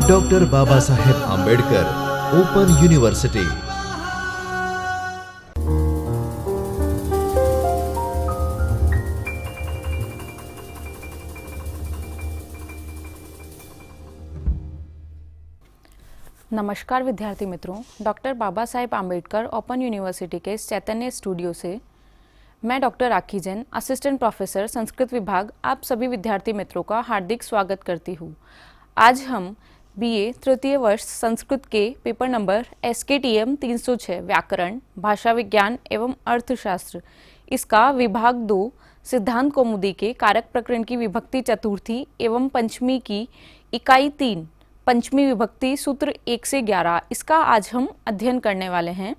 Doctor Baba Saheb Ambedkar open university. नमस्कार विद्यार्थी मित्रों, doctor Baba Saheb Ambedkar open university के चैतन्य स्टूडियो से मैं डॉक्टर राखी जैन, असिस्टेंट प्रोफेसर संस्कृत विभाग, आप सभी विद्यार्थी मित्रों का हार्दिक स्वागत करती हूँ। आज हम बीए तृतीय वर्ष संस्कृत के पेपर नंबर SKTM 306 व्याकरण, भाषा विज्ञान एवं अर्थशास्त्र, इसका विभाग 2 सिद्धांत कौमुदी के कारक प्रकरण की विभक्ति चतुर्थी एवं पंचमी की इकाई 3 पंचमी विभक्ति सूत्र 1 से 11, इसका आज हम अध्ययन करने वाले हैं।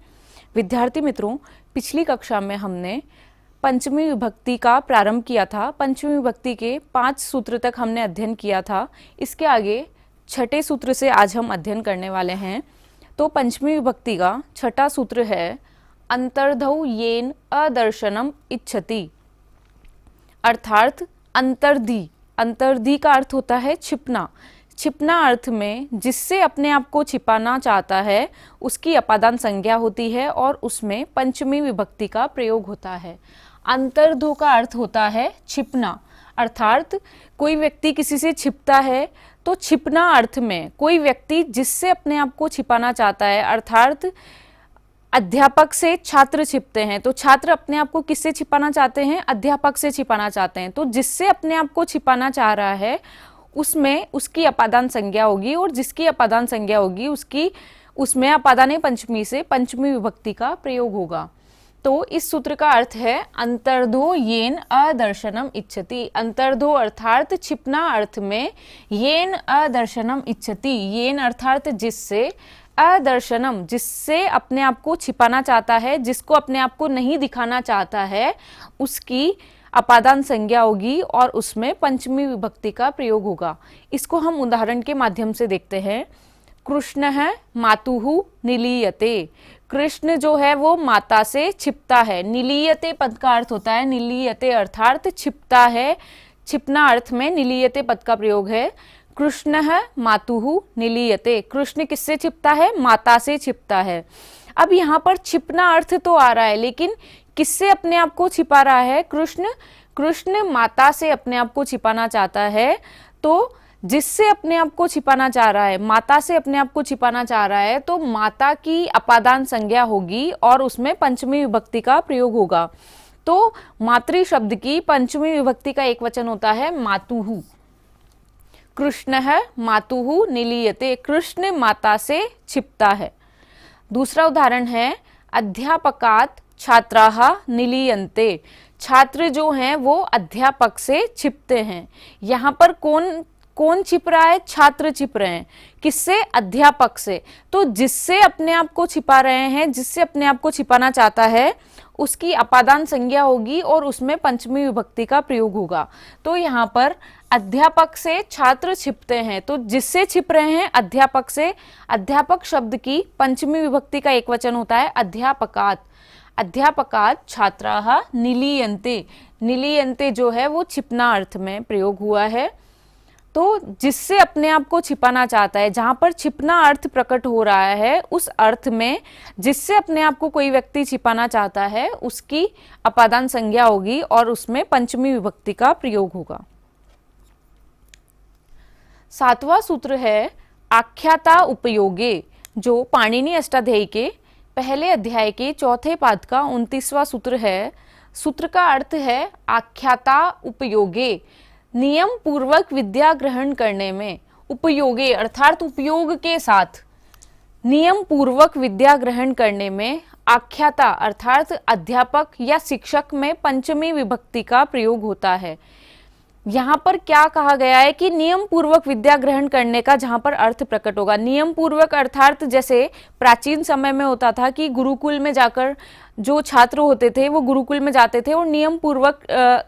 विद्यार्थी मित्रों, पिछली कक्षा में हमने पंचमी विभक्ति का प्रारंभ किया था। पंचमी विभक्ति के 5 सूत्र तक हमने अध्ययन किया था। इसके आगे छठे सूत्र से आज हम अध्ययन करने वाले हैं। तो पंचमी विभक्ति का छठा सूत्र है अंतर्धौ येन अदर्शनम इच्छति, अर्थात अंतर्धि। अंतर्धि का अर्थ होता है छिपना। छिपना अर्थ में जिससे अपने आप को छिपाना चाहता है उसकी अपादान संज्ञा होती है और उसमें पंचमी विभक्ति का प्रयोग होता है। अंतर्धो का अर्थ होता है छिपना, अर्थात कोई व्यक्ति किसी से छिपता है तो छिपना अर्थ में कोई व्यक्ति जिससे अपने आप को छिपाना चाहता है, अर्थात अध्यापक से छात्र छिपते हैं तो छात्र अपने आप को किससे छिपाना चाहते हैं? अध्यापक से छिपाना चाहते हैं। तो जिससे अपने आप को छिपाना चाह रहा है उसमें उसकी अपादान संज्ञा होगी और जिसकी अपादान संज्ञा होगी उसमें अपादान पंचमी से पंचमी विभक्ति का प्रयोग होगा। तो इस सूत्र का अर्थ है अंतर्धो येन अदर्शनम इच्छति। अंतर्धो अर्थात छिपना अर्थ में, येन अदर्शनम इच्छति, येन अर्थात जिससे, अदर्शनम जिससे अपने आप को छिपाना चाहता है, जिसको अपने आप को नहीं दिखाना चाहता है, उसकी अपादान संज्ञा होगी और उसमें पंचमी विभक्ति का प्रयोग होगा। इसको हम उदाहरण के माध्यम से देखते हैं। कृष्ण है मातुहु निलीयते। कृष्ण जो है वो माता से छिपता है। निलीयते पद का अर्थ होता है, निलीयते अर्थात छिपता है। छिपना अर्थ में निलीयते पद का प्रयोग है। कृष्ण है मातुहु निलीयते। कृष्ण किससे छिपता है? माता से छिपता है। अब यहाँ पर छिपना अर्थ तो आ रहा है, लेकिन किससे अपने आप को छिपा रहा है? कृष्ण माता से अपने आप को छिपाना चाहता है। तो जिससे अपने आप को छिपाना चाह रहा है, माता से अपने आप को छिपाना चाह रहा है, तो माता की अपादान संज्ञा होगी और उसमें पंचमी विभक्ति का प्रयोग होगा। तो मातृ शब्द की पंचमी विभक्ति का एक वचन होता है मातुहु। कृष्ण है मातुहु निलीयते। कृष्ण माता से छिपता है। दूसरा उदाहरण है अध्यापकात् छात्राः निलीयन्ते। छात्र जो हैं वो अध्यापक से छिपते हैं। यहाँ पर कौन छिप रहा है? छात्र छिप रहे हैं। किससे? अध्यापक से। तो जिससे अपने आप को छिपा रहे हैं, जिससे अपने आप को छिपाना चाहता है, उसकी अपादान संज्ञा होगी और उसमें पंचमी विभक्ति का प्रयोग होगा। तो यहाँ पर अध्यापक से छात्र छिपते हैं, तो जिससे छिप रहे हैं अध्यापक से। अध्यापक शब्द की पंचमी विभक्ति का एक वचन होता है अध्यापकात्। अध्यापकात् छात्राः निलीयन्ते। निलीयन्ते जो है वो छिपना अर्थ में प्रयोग हुआ है। तो जिससे अपने आप को छिपाना चाहता है, जहां पर छिपना अर्थ प्रकट हो रहा है, उस अर्थ में जिससे अपने आप को कोई व्यक्ति छिपाना चाहता है उसकी अपादान संज्ञा होगी और उसमें पंचमी विभक्ति का प्रयोग होगा। सातवां सूत्र है आख्याता उपयोगे, जो पाणिनि अष्टाध्यायी के पहले अध्याय के चौथे पाद का 29वां सूत्र है। सूत्र का अर्थ है आख्याता उपयोगे, नियम पूर्वक विद्या ग्रहण करने में। उपयोगे अर्थात उपयोग के साथ, नियम पूर्वक विद्या ग्रहण करने में आख्याता अर्थात अध्यापक या शिक्षक में पंचमी विभक्ति का प्रयोग होता है। यहाँ पर क्या कहा गया है कि नियम पूर्वक विद्या ग्रहण करने का जहाँ पर अर्थ प्रकट होगा। नियम पूर्वक अर्थात जैसे प्राचीन समय में होता था कि गुरुकुल में जाकर जो छात्र होते थे वो गुरुकुल में जाते थे और नियम पूर्वक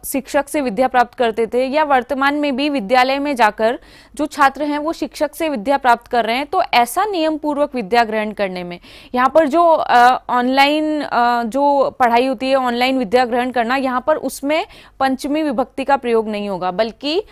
शिक्षक से विद्या प्राप्त करते थे, या वर्तमान में भी विद्यालय में जाकर जो छात्र हैं वो शिक्षक से विद्या प्राप्त कर रहे हैं। तो ऐसा नियम पूर्वक विद्या ग्रहण करने में यहाँ पर जो ऑनलाइन जो पढ़ाई होती है, ऑनलाइन विद्या ग्रहण करना, यहाँ पर उसमें पंचमी विभक्ति का प्रयोग नहीं होगा, बल्कि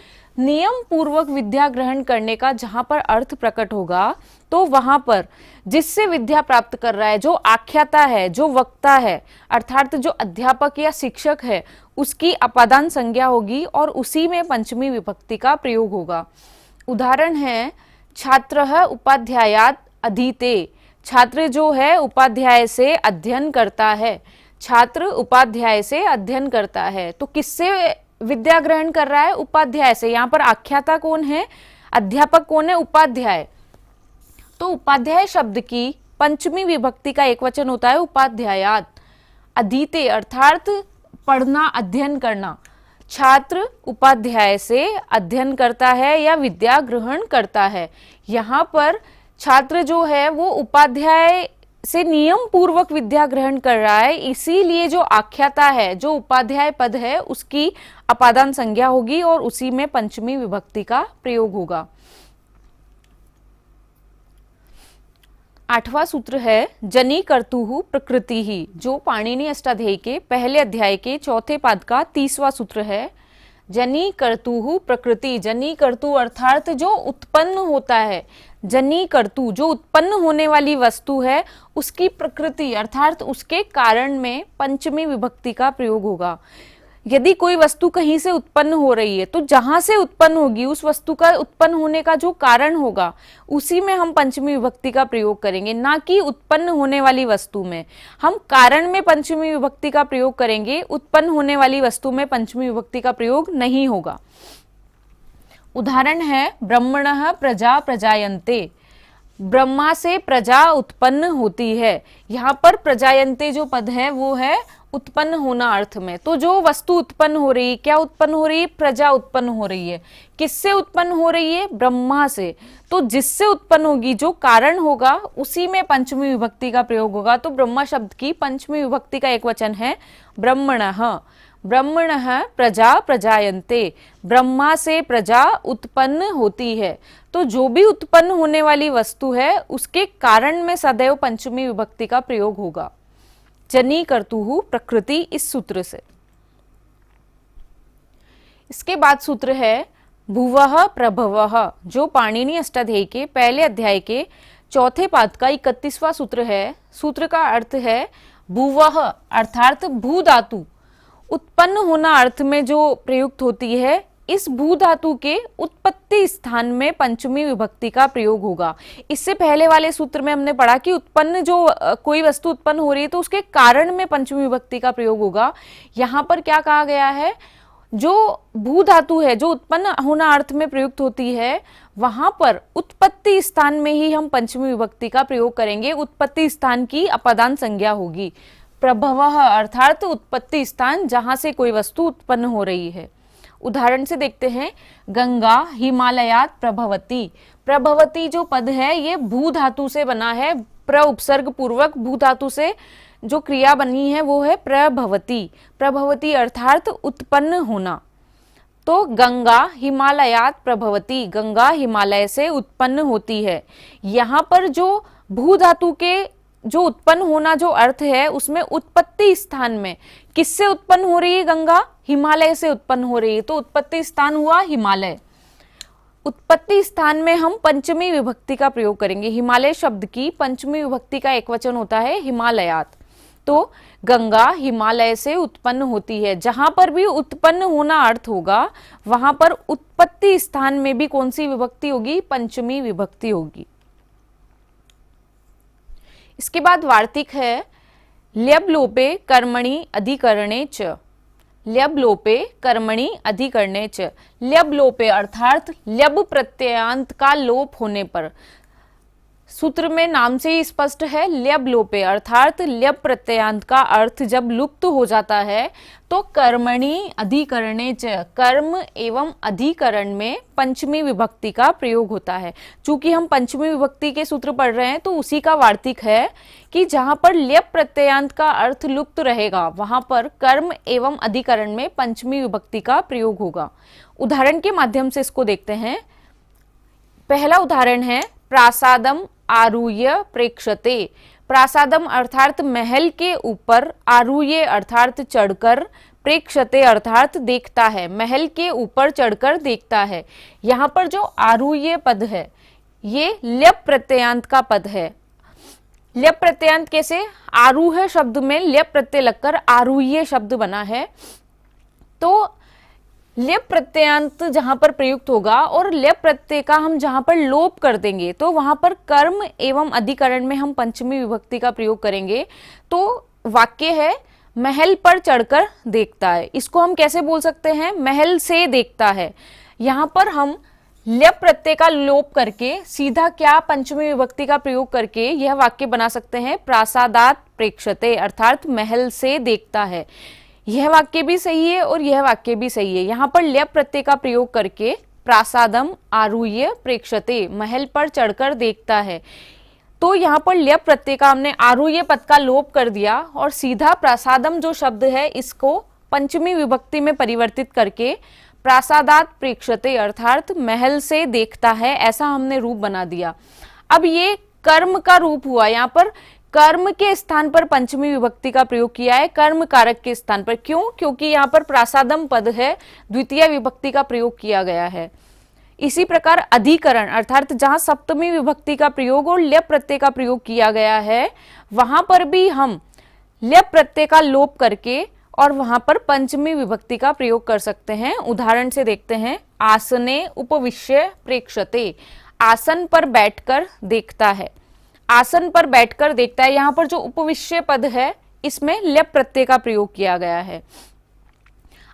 नियम पूर्वक विद्या ग्रहण करने का जहां पर अर्थ प्रकट होगा तो वहां पर जिससे विद्या प्राप्त कर रहा है, जो आख्याता है, जो वक्ता है, अर्थात जो अध्यापक या शिक्षक है, उसकी अपादान संज्ञा होगी और उसी में पंचमी विभक्ति का प्रयोग होगा। उदाहरण है छात्रः उपाध्यायात् अधीते, छात्र जो है उपाध्याय से अध्ययन करता है, छात्र उपाध्याय से अध्ययन करता है। तो किससे विद्या ग्रहण कर रहा है? उपाध्याय से। यहाँ पर आख्याता कौन है? अध्यापक कौन है? उपाध्याय। तो उपाध्याय शब्द की पंचमी विभक्ति का एक वचन होता है उपाध्यायात्। अधीते अर्थात पढ़ना, अध्ययन करना। छात्र उपाध्याय से अध्ययन करता है या विद्या ग्रहण करता है। यहाँ पर छात्र जो है वो उपाध्याय से नियम पूर्वक विद्या ग्रहण कर रहा है, इसीलिए जो आख्याता है, जो उपाध्याय पद है, उसकी अपादान संज्ञा होगी और उसी में पंचमी विभक्ति का प्रयोग होगा। 8वां सूत्र है जनी कर्तुः प्रकृति ही, जो पाणिनि अष्टाध्यायी के पहले अध्याय के चौथे पाद का 30वां सूत्र है। जनी कर्तुः प्रकृति, जनी कर्तु अर्थात जो उत्पन्न होता है, जनी कर्तु जो उत्पन्न होने वाली वस्तु है, उसकी प्रकृति अर्थात उसके कारण में पंचमी विभक्ति का प्रयोग होगा। यदि कोई वस्तु कहीं से उत्पन्न हो रही है तो जहां से उत्पन्न होगी उस वस्तु का उत्पन्न होने का जो कारण होगा उसी में हम पंचमी विभक्ति का प्रयोग करेंगे, ना कि उत्पन्न होने वाली वस्तु में। हम कारण में पंचमी विभक्ति का प्रयोग करेंगे, उत्पन्न होने वाली वस्तु में पंचमी विभक्ति का प्रयोग नहीं होगा। उदाहरण है ब्रह्मणः प्रजा प्रजायन्ते, ब्रह्मा से प्रजा उत्पन्न होती है। यहाँ पर प्रजायन्ते जो पद है वो है उत्पन्न होना अर्थ में। तो जो वस्तु उत्पन्न हो रही है, क्या उत्पन्न हो रही है? प्रजा उत्पन्न हो रही है। किससे उत्पन्न हो रही है? ब्रह्मा से। तो जिससे उत्पन्न होगी, जो कारण होगा, उसी में पंचमी विभक्ति का प्रयोग होगा। तो ब्रह्मा शब्द की पंचमी विभक्ति का एक वचन है ब्रह्मणः। ब्रह्मणः प्रजा प्रजायन्ते, ब्रह्मा से प्रजा उत्पन्न होती है। तो जो भी उत्पन्न होने वाली वस्तु है उसके कारण में सदैव पंचमी विभक्ति का प्रयोग होगा। जनी कर्तुः प्रकृति इस सूत्र से। इसके बाद सूत्र है भुवः प्रभवः, जो पाणिनि अष्टाध्यायी के पहले अध्याय के चौथे पाद का 31वां सूत्र है। सूत्र का अर्थ है भुवः अर्थात भू धातु उत्पन्न होना अर्थ में जो प्रयुक्त होती है, इस भू धातु के उत्पत्ति स्थान में पंचमी विभक्ति का प्रयोग होगा। इससे पहले वाले सूत्र में हमने पढ़ा कि उत्पन्न जो कोई वस्तु उत्पन्न हो रही है तो उसके कारण में पंचमी विभक्ति का प्रयोग होगा। यहाँ पर क्या कहा गया है? जो भू धातु है, जो उत्पन्न होना अर्थ में प्रयुक्त होती है, वहां पर उत्पत्ति स्थान में ही हम पंचमी विभक्ति का प्रयोग करेंगे। उत्पत्ति स्थान की अपादान संज्ञा होगी। प्रभवः अर्थात उत्पत्ति स्थान जहां से कोई वस्तु उत्पन्न हो रही है। उदाहरण से देखते हैं गंगा हिमालयात् प्रभवती। प्रभवती जो पद है ये भू धातु से बना है। प्र उपसर्ग पूर्वक भू धातु से जो क्रिया बनी है वो है प्रभवती। प्रभवती अर्थात उत्पन्न होना। तो गंगा हिमालयात् प्रभवती, गंगा हिमालय से उत्पन्न होती है। यहाँ पर जो भू धातु के जो उत्पन्न होना जो अर्थ है उसमें उत्पत्ति स्थान में किससे उत्पन्न हो रही है? गंगा हिमालय से उत्पन्न हो रही है। तो उत्पत्ति स्थान हुआ हिमालय। उत्पत्ति स्थान में हम पंचमी विभक्ति का प्रयोग करेंगे। हिमालय शब्द की पंचमी विभक्ति का एक वचन होता है हिमालयात्। तो गंगा हिमालय से उत्पन्न होती है। जहां पर भी उत्पन्न होना अर्थ होगा वहां पर उत्पत्ति स्थान में भी कौन सी विभक्ति होगी? पंचमी विभक्ति होगी। इसके बाद वार्तिक है ल्यब लोपे कर्मणि अधिकरणे च। ल्यब लोपे कर्मणि अधिकरणे च। ल्यब लोपे अर्थात ल्यब प्रत्ययांत का लोप होने पर, सूत्र में नाम से ही स्पष्ट है ल्यब लोपे अर्थात ल्यब प्रत्ययांत का अर्थ जब लुप्त हो जाता है तो कर्मणि अधिकरणे च, कर्म एवं अधिकरण में पंचमी विभक्ति का प्रयोग होता है। चूंकि हम पंचमी विभक्ति के सूत्र पढ़ रहे हैं तो उसी का वार्तिक है कि जहां पर ल्यब प्रत्ययांत का अर्थ लुप्त रहेगा वहां पर कर्म एवं अधिकरण में पंचमी विभक्ति का प्रयोग होगा। उदाहरण के माध्यम से इसको देखते हैं। पहला उदाहरण है प्रासादम आरूह्य प्रेक्षते। प्रासादम अर्थात महल के ऊपर, आरूह्य अर्थात चढ़कर, प्रेक्षते अर्थात देखता है, महल के ऊपर चढ़कर देखता है। यहाँ पर जो आरूह्य पद है ये ल्यप प्रत्ययांत का पद है। ल्यप प्रत्ययांत कैसे? आरूह्य शब्द में ल्यप प्रत्यय लगकर आरूह्य शब्द बना है। तो ल्यप प्रत्ययांत जहां पर प्रयुक्त होगा और ल्यप प्रत्यय का हम जहां पर लोप कर देंगे तो वहां पर कर्म एवं अधिकरण में हम पंचमी विभक्ति का प्रयोग करेंगे। तो वाक्य है महल पर चढ़कर देखता है। इसको हम कैसे बोल सकते हैं? महल से देखता है। यहां पर हम ल्यप प्रत्यय का लोप करके सीधा क्या पंचमी विभक्ति का प्रयोग करके यह वाक्य बना सकते हैं, प्रासादात प्रेक्षते अर्थात महल से देखता है। यह वाक्य भी सही है और यह वाक्य भी सही है। यहाँ पर ल्यप प्रत्यय का प्रयोग करके प्रासादम आरूह्य प्रेक्षते महल पर चढ़कर देखता है। तो यहाँ पर ल्यप प्रत्यय का हमने आरूह्य पद का लोप कर दिया और सीधा प्रासादम जो शब्द है इसको पंचमी विभक्ति में परिवर्तित करके प्रासादात प्रेक्षते अर्थात महल से देखता है, ऐसा हमने रूप बना दिया। अब ये कर्म का रूप हुआ। यहाँ पर कर्म के स्थान पर पंचमी विभक्ति का प्रयोग किया है, कर्म कारक के स्थान पर। क्यों? क्योंकि यहाँ पर प्रासादम पद है, द्वितीय विभक्ति का प्रयोग किया गया है। इसी प्रकार अधिकरण अर्थात जहां सप्तमी विभक्ति का प्रयोग और ल्यप प्रत्यय का प्रयोग किया गया है वहां पर भी हम ल्यप प्रत्यय का लोप करके और वहां पर पंचमी विभक्ति का प्रयोग कर सकते हैं। उदाहरण से देखते हैं, आसने उपविश्य प्रेक्षते, आसन पर बैठकर देखता है। आसन पर बैठकर देखता है, यहाँ पर जो उपविश्य पद है इसमें ल्यप प्रत्यय का प्रयोग किया गया है।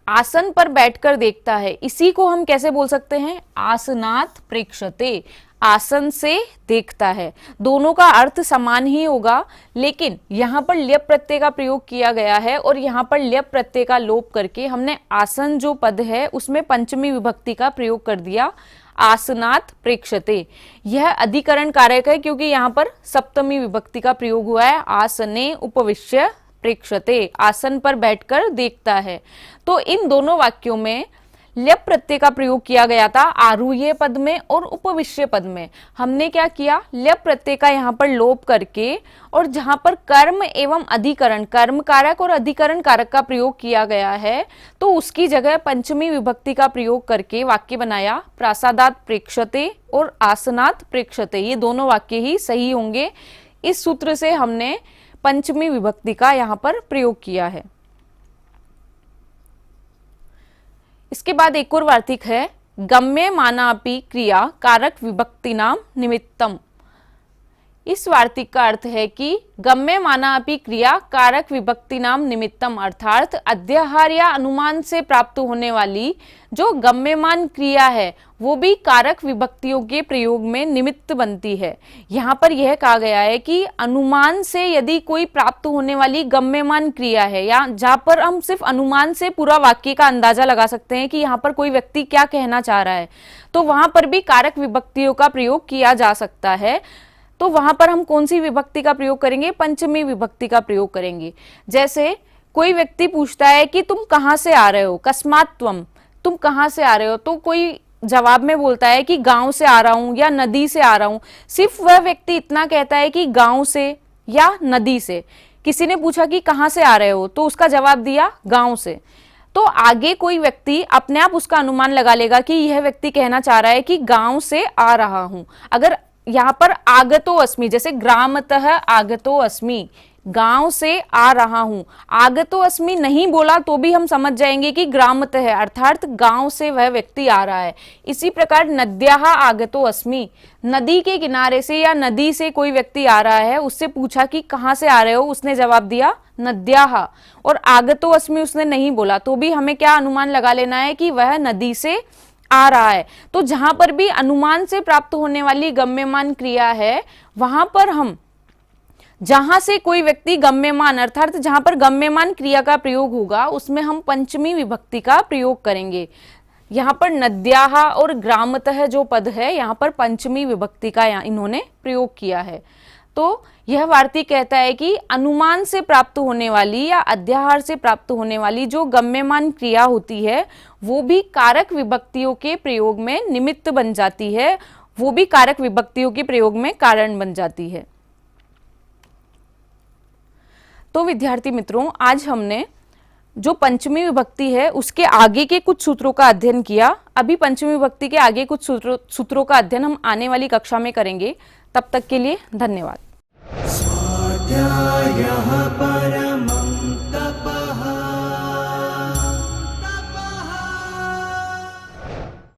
आसन पर बैठकर देखता है, इसी को हम कैसे बोल सकते हैं? आसनात प्रेक्षते, आसन से देखता है। दोनों का अर्थ समान ही होगा, लेकिन यहाँ पर ल्यप प्रत्यय का प्रयोग किया गया है और यहाँ पर ल्यप प्रत्यय का लोप करके हमने आसन जो पद है उसमें पंचमी विभक्ति का प्रयोग कर दिया, आसनात प्रेक्षते। यह अधिकरण कारक है क्योंकि यहाँ पर सप्तमी विभक्ति का प्रयोग हुआ है, आसने उपविश्य प्रेक्षते, आसन पर बैठकर देखता है। तो इन दोनों वाक्यों में ल्यप प्रत्यय का प्रयोग किया गया था, आरूह्य पद में और उपविश्य पद में। हमने क्या किया? ल्यप प्रत्यय का यहाँ पर लोप करके और जहां पर कर्म एवं अधिकरण, कर्म कारक और अधिकरण कारक का प्रयोग किया गया है तो उसकी जगह पंचमी विभक्ति का प्रयोग करके वाक्य बनाया, प्रासादात प्रेक्षते और आसनात प्रेक्षते। ये दोनों वाक्य ही सही होंगे। इस सूत्र से हमने पंचमी विभक्ति का यहाँ पर प्रयोग किया है। इसके बाद एक और वार्तिक है, गम्य मानापि क्रिया कारक विभक्ति नाम निमित्तम। इस वार्तिक का अर्थ है कि गम्य मानापि क्रिया कारक विभक्ति नाम निमित्तम अर्थात अध्याहार या अनुमान से प्राप्त होने वाली जो गम्यमान क्रिया है वो भी कारक विभक्तियों के प्रयोग में निमित्त बनती है। यहाँ पर यह कहा गया है कि अनुमान से यदि कोई प्राप्त होने वाली गम्यमान क्रिया है या जहाँ पर हम सिर्फ अनुमान से पूरा वाक्य का अंदाजा लगा सकते हैं कि यहाँ पर कोई व्यक्ति क्या कहना चाह रहा है, तो वहां पर भी कारक विभक्तियों का प्रयोग किया जा सकता है। तो वहां पर हम कौन सी विभक्ति का प्रयोग करेंगे? पंचमी विभक्ति का प्रयोग करेंगे। जैसे कोई व्यक्ति पूछता है कि तुम कहाँ से आ रहे हो, कस्मात् त्वम, तुम कहाँ से आ रहे हो, तो कोई जवाब में बोलता है कि गांव से आ रहा हूं या नदी से आ रहा हूं। सिर्फ वह व्यक्ति इतना कहता है कि गांव से या नदी से। किसी ने पूछा कि कहाँ से आ रहे हो तो उसका जवाब दिया गांव से। तो आगे कोई व्यक्ति अपने आप उसका अनुमान लगा लेगा कि यह व्यक्ति कहना चाह रहा है कि गांव से आ रहा हूं। अगर यहाँ पर आगतो अस्मि, जैसे ग्रामतः आगतो अस्मि, गांव से आ रहा हूं, आगतो अस्मि नहीं बोला तो भी हम समझ जाएंगे कि ग्रामतः है अर्थात गांव से वह व्यक्ति आ रहा है। इसी प्रकार नद्याः आगतो अस्मि, नदी के किनारे से या नदी से कोई व्यक्ति आ रहा है, उससे पूछा कि कहाँ से आ रहे हो, उसने जवाब दिया नद्याः, और आगतो अस्मि उसने नहीं बोला तो भी हमें क्या अनुमान लगा लेना है कि वह नदी से आ रहा है। तो जहां पर भी अनुमान से प्राप्त होने वाली गम्यमान क्रिया है वहां पर हम जहां से कोई व्यक्ति गम्यमान अर्थात जहां पर गम्यमान क्रिया का प्रयोग होगा उसमें हम पंचमी विभक्ति का प्रयोग करेंगे। यहाँ पर नद्याः और ग्रामतः जो पद है यहाँ पर पंचमी विभक्ति का इन्होंने प्रयोग किया है। तो यह वार्तिक कहता है कि अनुमान से प्राप्त होने वाली या अध्याहार से प्राप्त होने वाली जो गम्यमान क्रिया होती है वो भी कारक विभक्तियों के प्रयोग में निमित्त बन जाती है, वो भी कारक विभक्तियों के प्रयोग में कारण बन जाती है। तो विद्यार्थी मित्रों, आज हमने जो पंचमी विभक्ति है उसके आगे के कुछ सूत्रों का अध्ययन किया। अभी पंचमी विभक्ति के आगे कुछ सूत्रों का अध्ययन हम आने वाली कक्षा में करेंगे। तब तक के लिए धन्यवाद। स्वाध्यायः परः